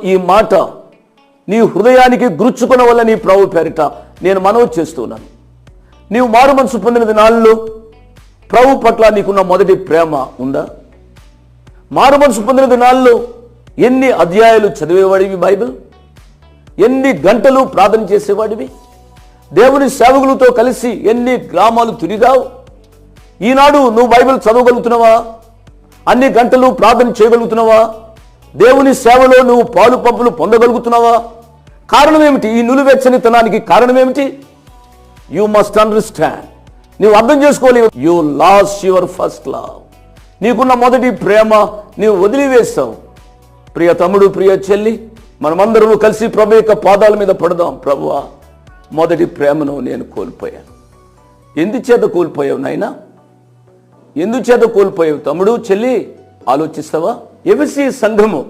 ఈ మాట నీ హృదయానికి గుర్చుకున్న వల్ల నీ ప్రభు పేరిట నేను మనవి చేస్తున్నాను. నీవు మారు మనసు పొందిన దినాల్లో ప్రభు పట్ల నీకున్న మొదటి ప్రేమ ఉందా? మారు మనసు పొందిన దినాల్లో ఎన్ని అధ్యాయాలు చదివేవాడివి బైబిల్? ఎన్ని గంటలు ప్రార్థన చేసేవాడివి? దేవుని సేవకులతో కలిసి ఎన్ని గ్రామాలు తిరిగావు? ఈనాడు నువ్వు బైబిల్ చదవగలుగుతున్నావా? అన్ని గంటలు ప్రార్థన చేయగలుగుతున్నావా? దేవుని సేవలో నువ్వు పాలు పంపులు పొందగలుగుతున్నావా? కారణం ఏమిటి? ఈ నిలువెచ్చనితనానికి కారణం ఏమిటి? You must understand. నీవు అర్థం చేసుకోవాలి. You lost your first love. నీకున్న మొదటి ప్రేమ నీవు వదిలివేస్తావు. ప్రియ తమ్ముడు, ప్రియ చెల్లి, మనమందరము కలిసి ప్రభు యొక్క పాదాల మీద పడదాం. ప్రభువా, మొదటి ప్రేమను నేను కోల్పోయాను. ఎందుచేత కోల్పోయావు నాయనా? ఎందుచేత కోల్పోయావు? తమ్ముడు, చెల్లి, ఆలోచిస్తావా? ఎఫెసీ సంఘము